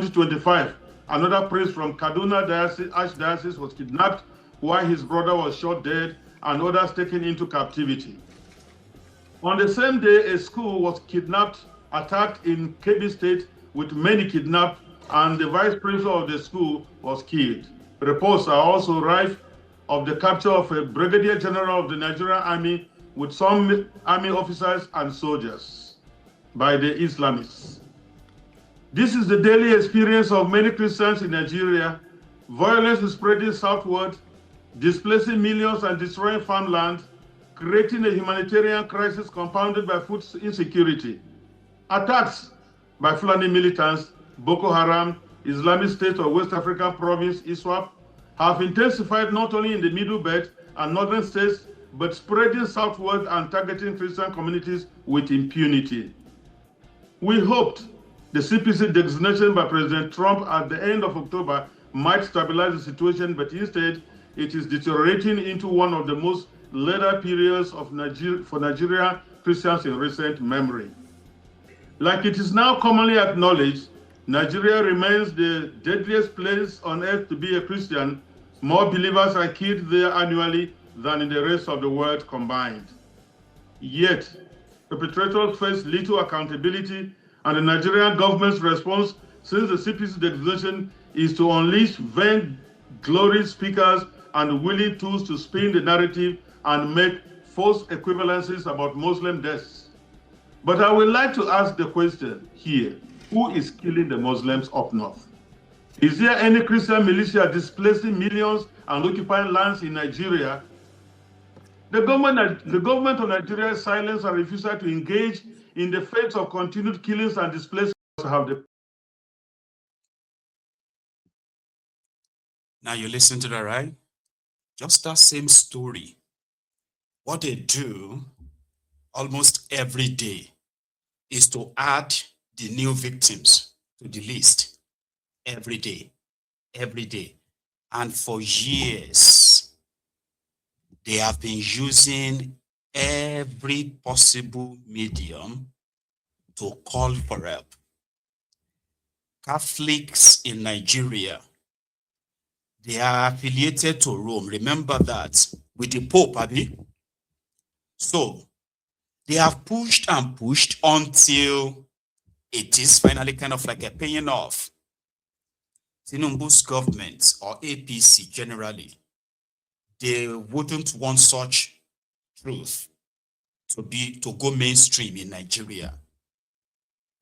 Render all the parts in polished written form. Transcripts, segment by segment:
2025, another priest from Kaduna Archdiocese was kidnapped while his brother was shot dead and others taken into captivity. On the same day, a school was attacked in Kebbi State with many kidnapped, and the vice principal of the school was killed. Reports are also rife of the capture of a brigadier general of the Nigerian army with some army officers and soldiers by the Islamists. This is the daily experience of many Christians in Nigeria. Violence is spreading southward, displacing millions and destroying farmland, creating a humanitarian crisis compounded by food insecurity. Attacks by Fulani militants, Boko Haram, Islamic State of West African province, ISWAP, have intensified not only in the Middle Belt and northern states, but spreading southward and targeting Christian communities with impunity. We hoped the CPC designation by President Trump at the end of October might stabilize the situation, but instead it is deteriorating into one of the most lethal periods for Nigerian Christians in recent memory. Like it is now commonly acknowledged, Nigeria remains the deadliest place on earth to be a Christian. More believers are killed there annually than in the rest of the world combined. Yet, perpetrators face little accountability, and the Nigerian government's response since the CPC designation is to unleash vain glory speakers and willing tools to spin the narrative and make false equivalencies about Muslim deaths. But I would like to ask the question here, who is killing the Muslims up north? Is there any Christian militia displacing millions and occupying lands in Nigeria? The government of Nigeria's silence and refusal to engage in the face of continued killings and displacements have the... Now you listen to that, right? Just that same story. What they do almost every day is to add the new victims to the list every day. And for years, they have been using every possible medium to call for help. Catholics in Nigeria, they are affiliated to Rome. Remember that, with the Pope, Abi. So they have pushed and pushed until it is finally kind of like a paying off. Tinubu's government, or APC generally, they wouldn't want such truth to go mainstream in Nigeria.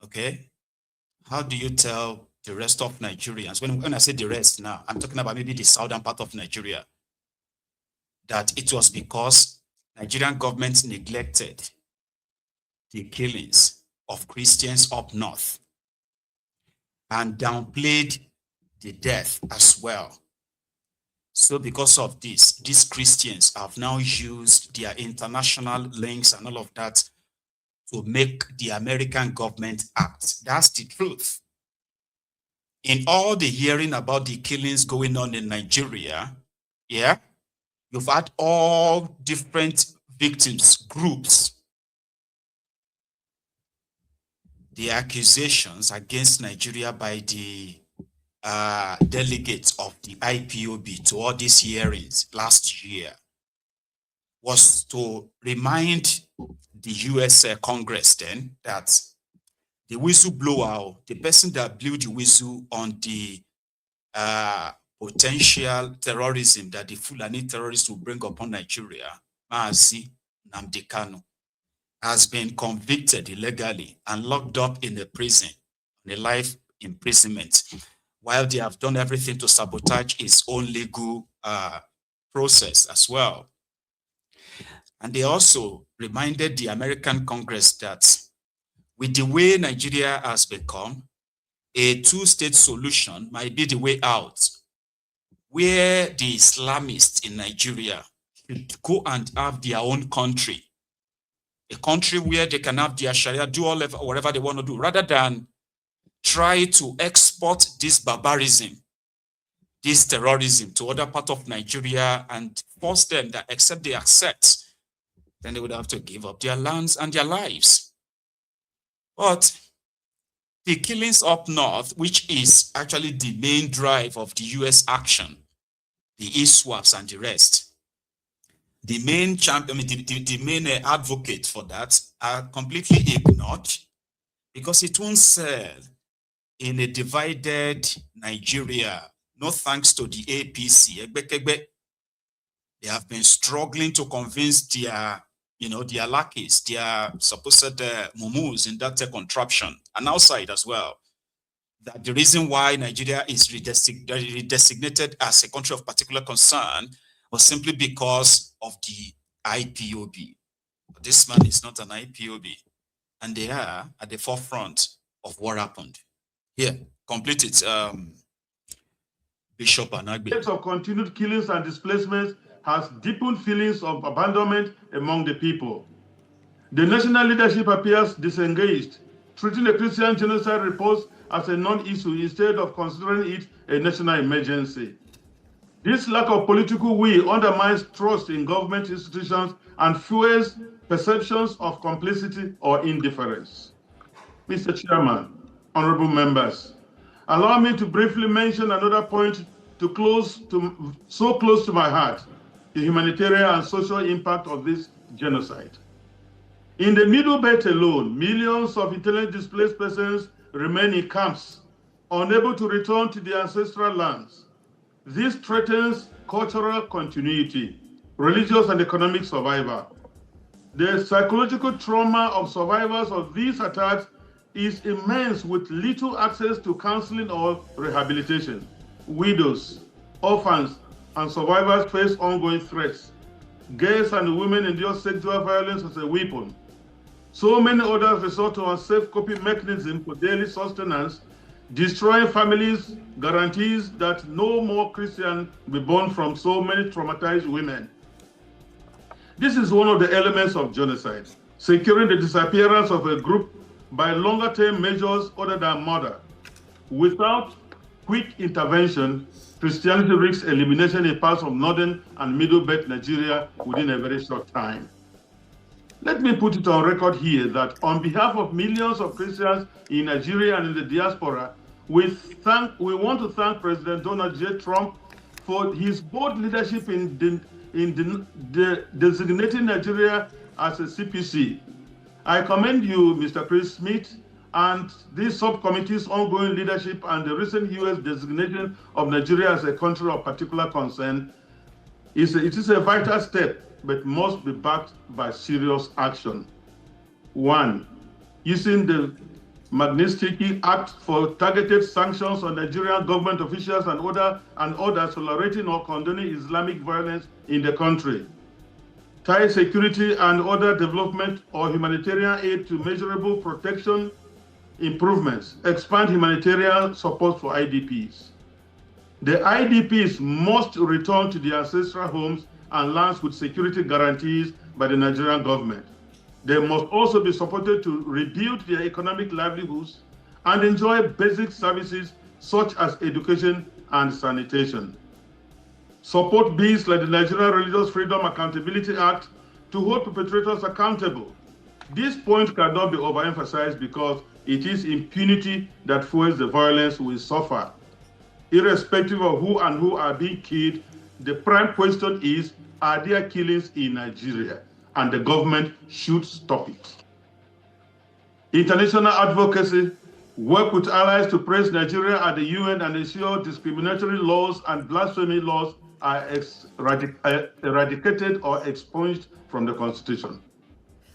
Okay? How do you tell the rest of Nigerians, when I say the rest now, I'm talking about maybe the southern part of Nigeria, that it was because Nigerian government neglected the killings of Christians up north and downplayed the death as well? So because of this, these Christians have now used their international links and all of that to make the American government act. That's the truth. In all the hearing about the killings going on in Nigeria, yeah, you've had all different victims, groups. The accusations against Nigeria by the delegates of the IPOB to all these hearings last year was to remind the US Congress then that the whistleblower, the person that blew the whistle on the potential terrorism that the Fulani terrorists will bring upon Nigeria, Mazi Nnamdi Kanu, has been convicted illegally and locked up in a prison, on a life imprisonment, while they have done everything to sabotage his own legal process as well. And they also reminded the American Congress that with the way Nigeria has become, a two-state solution might be the way out, where the Islamists in Nigeria should go and have their own country, a country where they can have their Sharia, do whatever they want to do, rather than try to export this barbarism, this terrorism to other parts of Nigeria and force them that except they accept, then they would have to give up their lands and their lives. But the killings up north, which is actually the main drive of the US action, the ISWAPs and the rest, the main champion, the main advocate for that are completely ignored because it won't sell in a divided Nigeria. No thanks to the APC. They have been struggling to convince their, their lackeys, their supposed mumus in that contraption, and outside as well, that the reason why Nigeria is redesignated as a country of particular concern was simply because of the IPOB. But this man is not an IPOB, and they are at the forefront of what happened. Here, complete it, Bishop Anagbe. Of continued killings and displacements has deepened feelings of abandonment among the people. The national leadership appears disengaged, treating the Christian genocide report as a non-issue instead of considering it a national emergency. This lack of political will undermines trust in government institutions and fuels perceptions of complicity or indifference. Mr. Chairman, honorable members, allow me to briefly mention another point so close to my heart, the humanitarian and social impact of this genocide. In the Middle Belt alone, millions of internally displaced persons remain in camps, unable to return to their ancestral lands. This threatens cultural continuity, religious and economic survival. The psychological trauma of survivors of these attacks is immense, with little access to counseling or rehabilitation. Widows, orphans, and survivors face ongoing threats. Girls and women endure sexual violence as a weapon. So many others resort to unsafe coping mechanisms for daily sustenance, destroying families, guarantees that no more Christian will be born from so many traumatized women. This is one of the elements of genocide, securing the disappearance of a group by longer-term measures other than murder. Without quick intervention, Christianity risks elimination in parts of northern and middle belt Nigeria within a very short time. Let me put it on record here that on behalf of millions of Christians in Nigeria and in the diaspora, we want to thank President Donald J. Trump for his bold leadership in designating Nigeria as a CPC. I commend you, Mr. Chris Smith, and this subcommittee's ongoing leadership and the recent U.S. designation of Nigeria as a country of particular concern. It is a vital step, but must be backed by serious action. 1. Using the Magnitsky Act for targeted sanctions on Nigerian government officials and others tolerating or condoning Islamic violence in the country. Tie security and other development or humanitarian aid to measurable protection improvements. Expand humanitarian support for IDPs. The IDPs must return to their ancestral homes and lands with security guarantees by the Nigerian government. They must also be supported to rebuild their economic livelihoods and enjoy basic services such as education and sanitation. Support bills like the Nigerian Religious Freedom Accountability Act to hold perpetrators accountable. This point cannot be overemphasized because it is impunity that fuels the violence we suffer. Irrespective of who are being killed, the prime question is, are there killings in Nigeria? And the government should stop it. International advocacy, work with allies to praise Nigeria at the UN and ensure discriminatory laws and blasphemy laws are eradicated or expunged from the Constitution.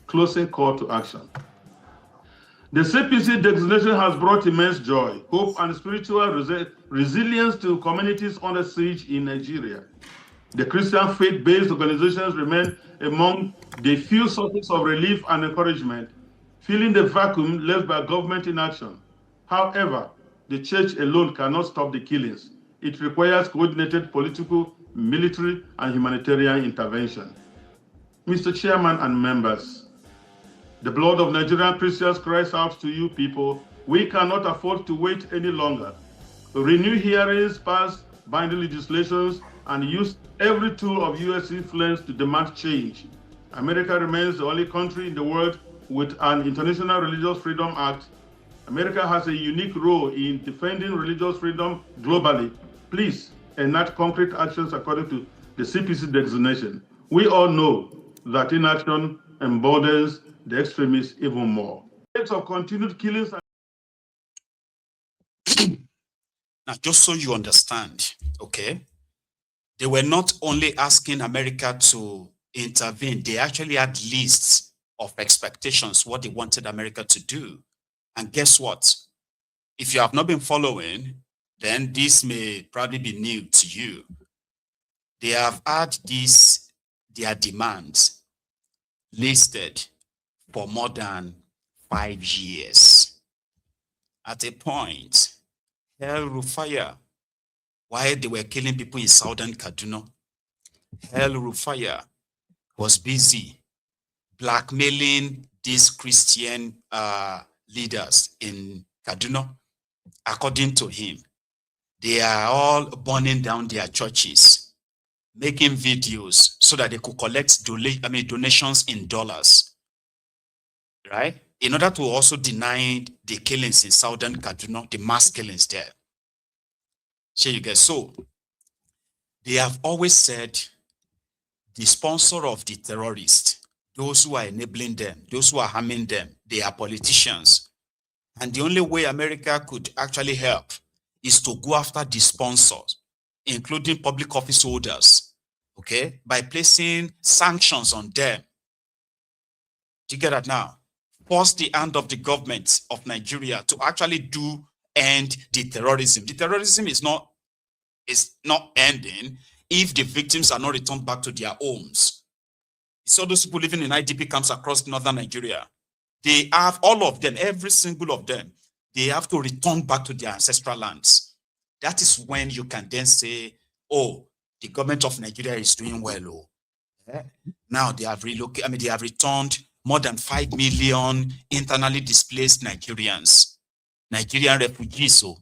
Closing call to action. The CPC designation has brought immense joy, hope, and spiritual resilience to communities under siege in Nigeria. The Christian faith-based organizations remain among the few sources of relief and encouragement, filling the vacuum left by government inaction. However, the church alone cannot stop the killings. It requires coordinated political, military, and humanitarian intervention. Mr. Chairman and members, the blood of Nigerian Christians cries out to you people. We cannot afford to wait any longer. Renew hearings, pass binding legislations, and use every tool of U.S. influence to demand change. America remains the only country in the world with an International Religious Freedom Act, America has a unique role in defending religious freedom globally. Please enact concrete actions according to the CPC designation. We all know that inaction emboldens the extremists even more. Of continued killings. Now, just so you understand, okay, they were not only asking America to intervene, they actually had lists of expectations, what they wanted America to do. And guess what? If you have not been following, then this may probably be new to you. They have had their demands listed for more than 5 years. At a point, El Rufaya, while they were killing people in southern Kaduna, El Rufaya was busy blackmailing these Christian leaders in Kaduna. According to him, they are all burning down their churches, making videos so that they could collect donations in dollars, right? In order to also deny the killings in southern Kaduna, the mass killings there. So you get, so they have always said the sponsor of the terrorists, those who are enabling them, those who are harming them, they are politicians. And the only way America could actually help is to go after the sponsors, including public office holders, okay, by placing sanctions on them. Do you get that now? Force the hand of the government of Nigeria to actually end the terrorism. The terrorism is not ending if the victims are not returned back to their homes. So those people living in IDP camps across northern Nigeria, they have, all of them, every single of them, they have to return back to their ancestral lands. That is when you can then say, oh, the government of Nigeria is doing well. Oh. Yeah. Now they have relocated, they have returned more than 5 million internally displaced Nigerians, Nigerian refugees. So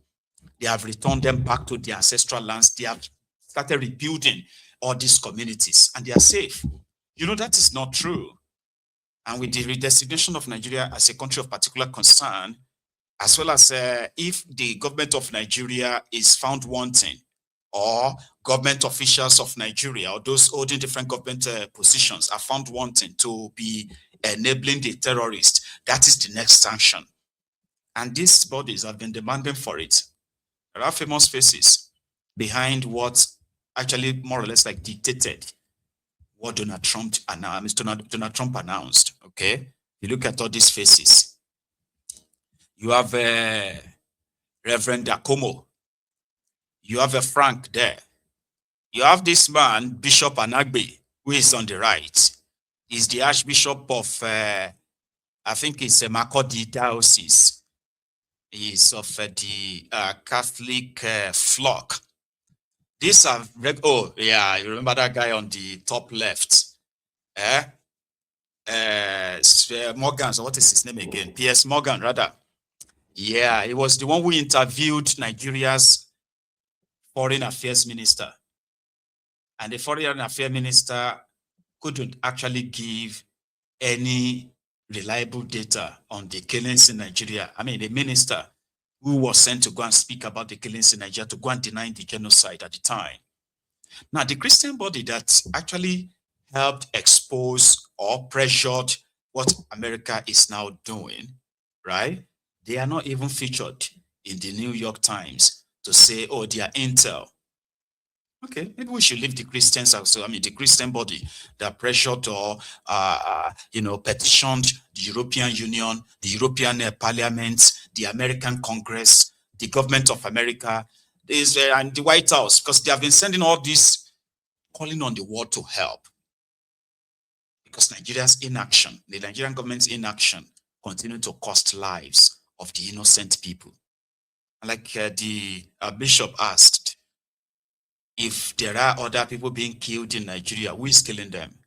they have returned them back to their ancestral lands. They have started rebuilding all these communities and they are safe. You know, that is not true. And with the redesignation of Nigeria as a country of particular concern, as well as if the government of Nigeria is found wanting, or government officials of Nigeria, or those holding different government positions are found wanting to be enabling the terrorists, that is the next sanction. And these bodies have been demanding for it. There are famous faces behind what actually more or less like dictated what Donald Trump announced, okay? You look at all these faces. You have Reverend Dakomo. You have a Frank there. You have this man, Bishop Anagbe, who is on the right. He's the Archbishop of, I think it's a Makodi Diocese. He's of the Catholic flock. These are, oh yeah, you remember that guy on the top left? Morgan, so what is his name again? P.S. Morgan, rather. Yeah, he was the one who interviewed Nigeria's foreign affairs minister. And the foreign affairs minister couldn't actually give any reliable data on the killings in Nigeria. The minister who was sent to go and speak about the killings in Nigeria, to go and deny the genocide at the time. Now, the Christian body that actually helped expose or pressured what America is now doing, right? They are not even featured in the New York Times to say, oh, they are intel. Okay, maybe we should leave the Christians also. The Christian body that pressured or, petitioned the European Union, the European Parliament, the American Congress, the government of America, and the White House, because they have been sending all this, calling on the world to help. Because Nigeria's inaction, the Nigerian government's inaction, continue to cost lives of the innocent people. Like the bishop asked, if there are other people being killed in Nigeria, who is killing them?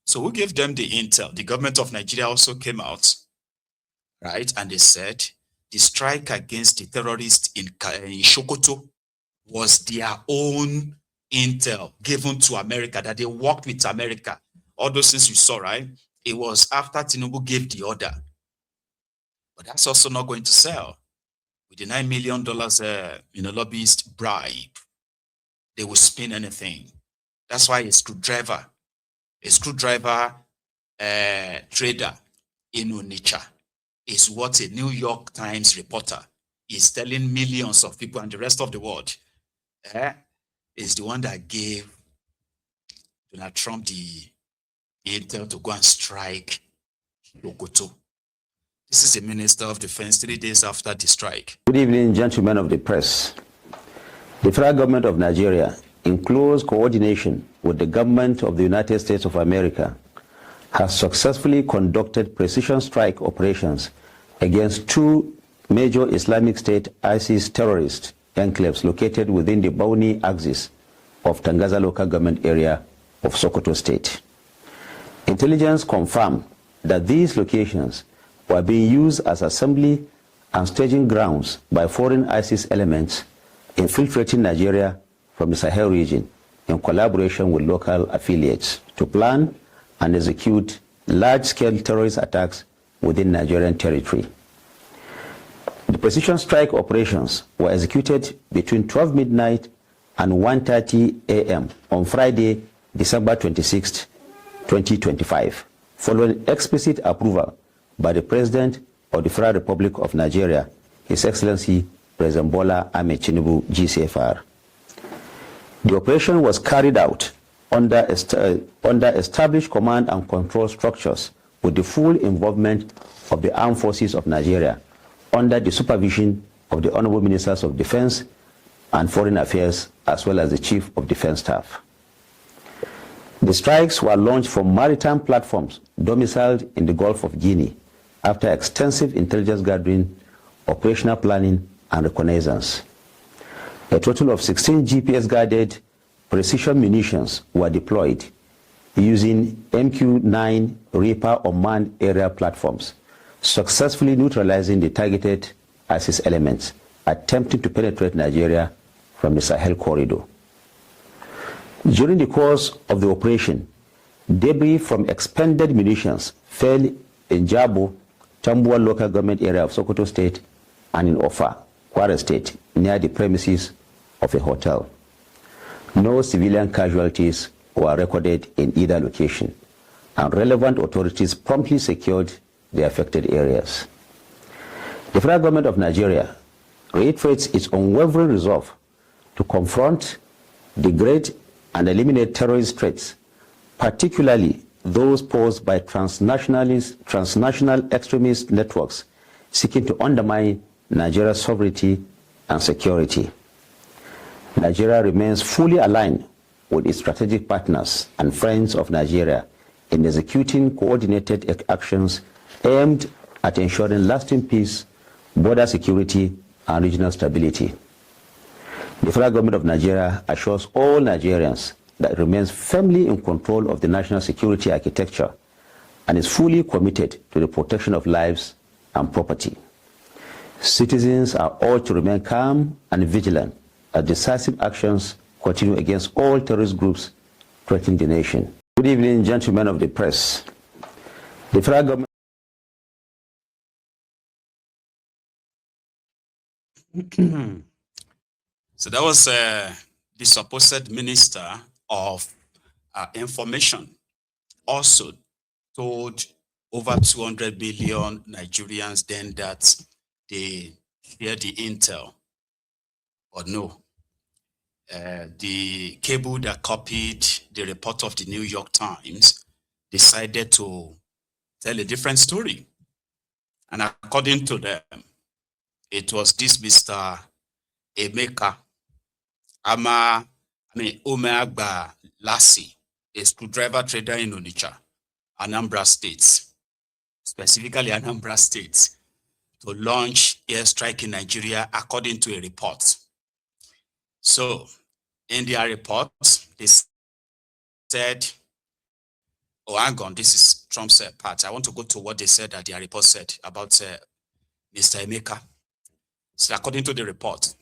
So who gave them the intel? The government of Nigeria also came out, right? And they said the strike against the terrorists in Sokoto was their own intel given to America, that they worked with America. All those things you saw, right? It was after Tinubu gave the order. But that's also not going to sell. With the $9 million lobbyist bribe, they will spin anything. That's why a screwdriver trader in Onitsha is what a New York Times reporter is telling millions of people and the rest of the world is the one that gave Donald Trump the intel to go and strike Sokoto. This is the Minister of Defense 3 days after the strike. Good evening, gentlemen of the press. The federal government of Nigeria, in close coordination with the government of the United States of America, has successfully conducted precision strike operations against two major Islamic State ISIS terrorist enclaves located within the Bauni axis of Tangaza local government area of Sokoto State. Intelligence confirmed that these locations were being used as assembly and staging grounds by foreign ISIS elements infiltrating Nigeria from the Sahel region in collaboration with local affiliates to plan and execute large-scale terrorist attacks within Nigerian territory. The precision strike operations were executed between 12 midnight and 1:30 a.m. on Friday, December 26, 2025, following explicit approval by the President of the Federal Republic of Nigeria, His Excellency President Bola Ahmed Tinubu, GCFR. The operation was carried out under established command and control structures with the full involvement of the Armed Forces of Nigeria under the supervision of the Honorable Ministers of Defense and Foreign Affairs, as well as the Chief of Defense Staff. The strikes were launched from maritime platforms domiciled in the Gulf of Guinea after extensive intelligence gathering, operational planning, and reconnaissance. A total of 16 GPS-guided precision munitions were deployed using MQ-9 Reaper unmanned aerial platforms, successfully neutralizing the targeted ISIS elements attempting to penetrate Nigeria from the Sahel corridor. During the course of the operation, debris from expended munitions fell in Jabo, Tambuwal local government area of Sokoto State, and in Ofa, Kwara State, near the premises of a hotel. No civilian casualties were recorded in either location, and relevant authorities promptly secured the affected areas. The federal government of Nigeria reiterates its unwavering resolve to confront, degrade, and eliminate terrorist threats, particularly those posed by transnational extremist networks seeking to undermine Nigeria's sovereignty and security. Nigeria remains fully aligned with its strategic partners and friends of Nigeria in executing coordinated actions aimed at ensuring lasting peace, border security, and regional stability. The federal government of Nigeria assures all Nigerians that it remains firmly in control of the national security architecture and is fully committed to the protection of lives and property. Citizens are urged to remain calm and vigilant as decisive actions continue against all terrorist groups threatening the nation. Good evening, gentlemen of the press. The federal government So that was the supposed Minister of Information also told over 200 million Nigerians then that they hear the intel. But no, the cable that copied the report of the New York Times decided to tell a different story. And according to them, it was this Mr. Emeka Umeagba Lassie, a screwdriver trader in Onitsha, Anambra State, specifically Anambra State, to launch airstrike in Nigeria according to a report. So, in their report, they said, oh, hang on, this is Trump's part. I want to go to what they said that their report said about Mr. Emeka. So, according to the report,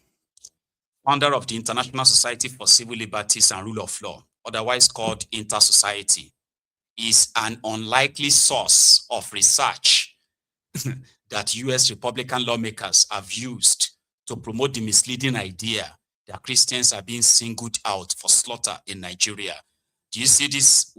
founder of the International Society for Civil Liberties and Rule of Law, otherwise called Inter-Society, is an unlikely source of research that US Republican lawmakers have used to promote the misleading idea that Christians are being singled out for slaughter in Nigeria. Do you see this